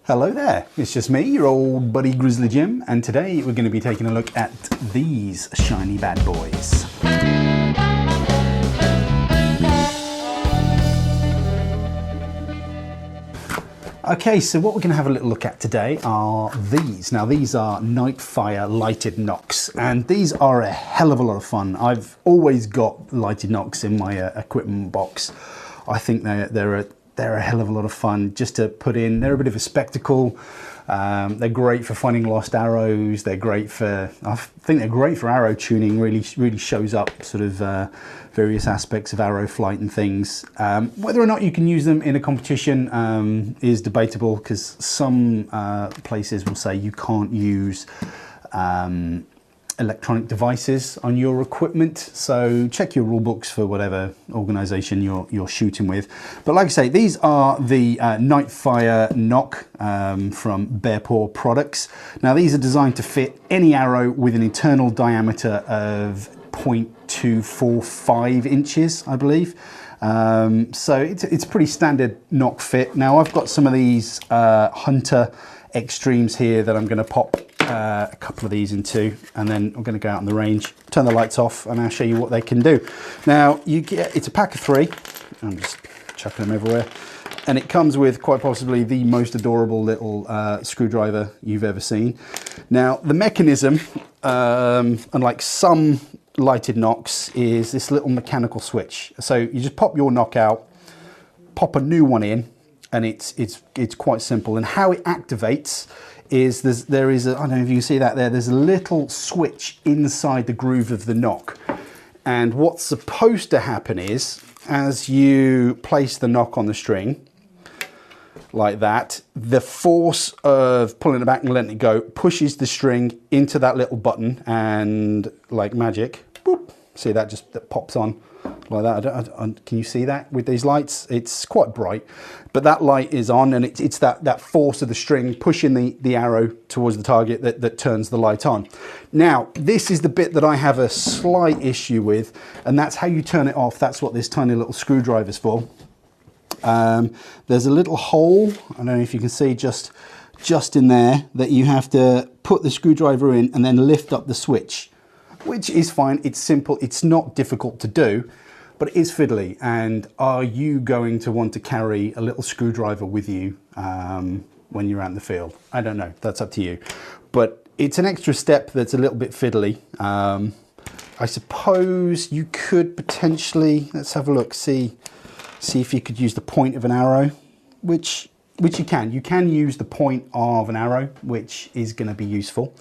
Hello there, it's just me, your old buddy Grizzly Jim, and today we're going to be taking a look at these shiny bad boys. Okay, so what we're going to have a little look at today are these. Now these are Nightfire lighted Nocks, and these are a hell of a lot of fun. I've always got lighted Nocks in my equipment box. I think they're a hell of a lot of fun just to put in. They're a bit of a spectacle. They're great for finding lost arrows. They're great for, I think they're great for arrow tuning. Really shows up sort of various aspects of arrow flight and things. Whether or not you can use them in a competition is debatable, because some places will say you can't use electronic devices on your equipment, so check your rule books for whatever organization you're shooting with. But like I say, these are the Nightfire Nock from Bearpaw products. Now these are designed to fit any arrow with an internal diameter of 0.245 inches, I believe. So it's pretty standard Nock fit. Now I've got some of these Hunter Extremes here that I'm going to pop a couple of these into, and then I'm going to go out on the range, turn the lights off, and I'll show you what they can do. Now it's a pack of 3. I'm just chucking them everywhere, and it comes with quite possibly the most adorable little screwdriver you've ever seen. Now the mechanism, unlike some lighted Nocks, is this little mechanical switch. So you just pop your Nock out, pop a new one in, and it's quite simple. And how it activates is there is a, I don't know if you can see that there's a little switch inside the groove of the Nock. And what's supposed to happen is, as you place the Nock on the string, like that, the force of pulling it back and letting it go pushes the string into that little button, and like magic, boop, see that that pops on like that. Can you see that with these lights? It's quite bright, but that light is on, and it's that force of the string pushing the arrow towards the target that turns the light on. Now this is the bit that I have a slight issue with, and that's how you turn it off. That's what this tiny little screwdriver is for. There's a little hole, I don't know if you can see, just in there, that you have to put the screwdriver in and then lift up the switch, which is fine. It's simple, it's not difficult to do, but it is fiddly. And are you going to want to carry a little screwdriver with you when you're out in the field? I don't know, that's up to you. But it's an extra step that's a little bit fiddly. I suppose you could potentially, let's have a look, see if you could use the point of an arrow, which you can. You can use the point of an arrow, which is going to be useful.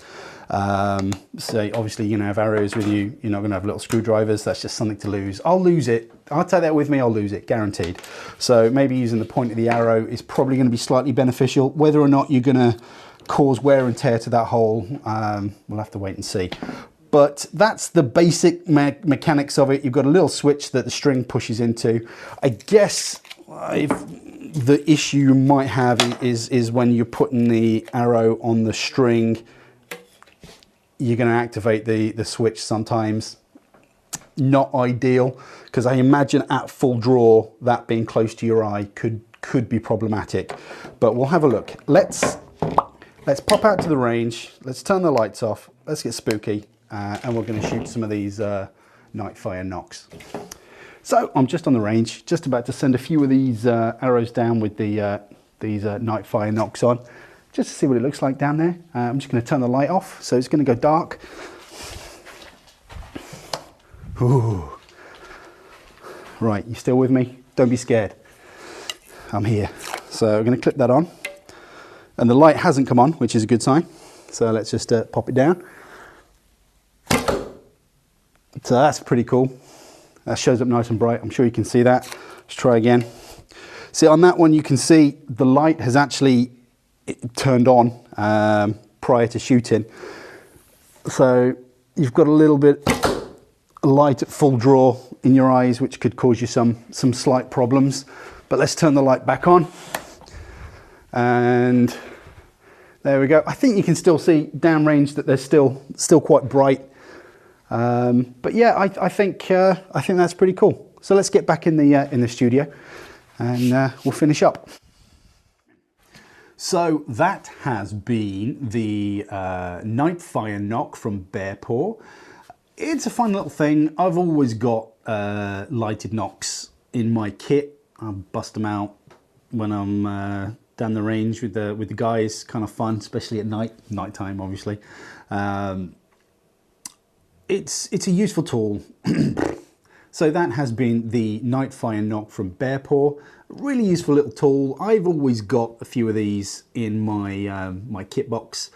So obviously you're going to have arrows with you, you're not going to have little screwdrivers. That's just something to lose. I'll lose it. I'll take that with me, I'll lose it, guaranteed. So maybe using the point of the arrow is probably going to be slightly beneficial. Whether or not you're going to cause wear and tear to that hole, we'll have to wait and see. But that's the basic mechanics of it. You've got a little switch that the string pushes into. I guess if the issue you might have is when you're putting the arrow on the string, you're going to activate the switch sometimes. Not ideal, because I imagine at full draw that being close to your eye could be problematic. But we'll have a look. Let's pop out to the range. Let's turn the lights off. Let's get spooky. And we're going to shoot some of these Nightfire Nocks. So I'm just on the range, just about to send a few of these arrows down with these Nightfire Nocks on, just to see what it looks like down there. I'm just going to turn the light off, so it's going to go dark. Ooh. Right, you still with me? Don't be scared. I'm here. So I'm going to clip that on, and the light hasn't come on, which is a good sign. So let's just pop it down. So that's pretty cool. That shows up nice and bright. I'm sure you can see that. Let's try again. See, on that one you can see the light has actually turned on prior to shooting. So you've got a little bit of light at full draw in your eyes, which could cause you some slight problems. But let's turn the light back on. And there we go. I think you can still see downrange that they're still quite bright. But yeah, I think that's pretty cool. So let's get back in the studio, and we'll finish up. So that has been the Nightfire Nock from Bearpaw. It's a fun little thing. I've always got lighted knocks in my kit. I bust them out when I'm down the range with the guys. Kind of fun, especially at nighttime, obviously. It's a useful tool. So that has been the Nightfire Nock from Bearpaw. Really useful little tool. I've always got a few of these in my my kit box.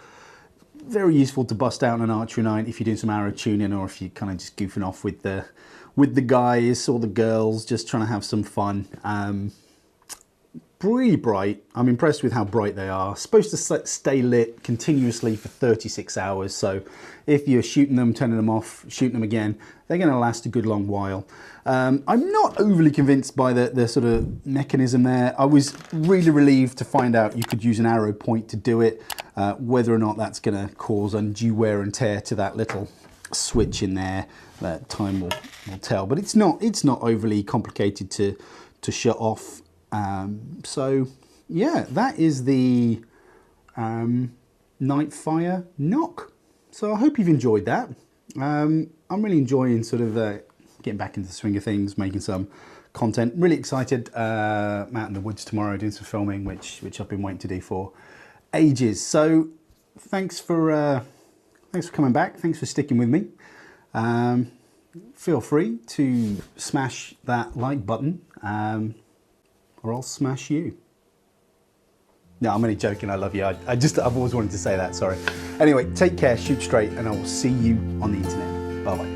Very useful to bust out on an archery night if you're doing some arrow tuning, or if you're kind of just goofing off with the guys or the girls, just trying to have some fun. Really bright. I'm impressed with how bright they are. Supposed to stay lit continuously for 36 hours. So if you're shooting them, turning them off, shooting them again, they're going to last a good long while. I'm not overly convinced by the sort of mechanism there. I was really relieved to find out you could use an arrow point to do it. Whether or not that's going to cause undue wear and tear to that little switch in there, that time will tell. But it's not overly complicated to shut off. So yeah, that is the Nightfire Nock. So I hope you've enjoyed that. I'm really enjoying sort of getting back into the swing of things, making some content. Really excited. I'm out in the woods tomorrow doing some filming, which I've been waiting to do for ages. So thanks for coming back. Thanks for sticking with me. Feel free to smash that like button. Or I'll smash you. No, I'm only joking. I love you. I've always wanted to say that. Sorry. Anyway, take care, shoot straight, and I will see you on the internet. Bye bye.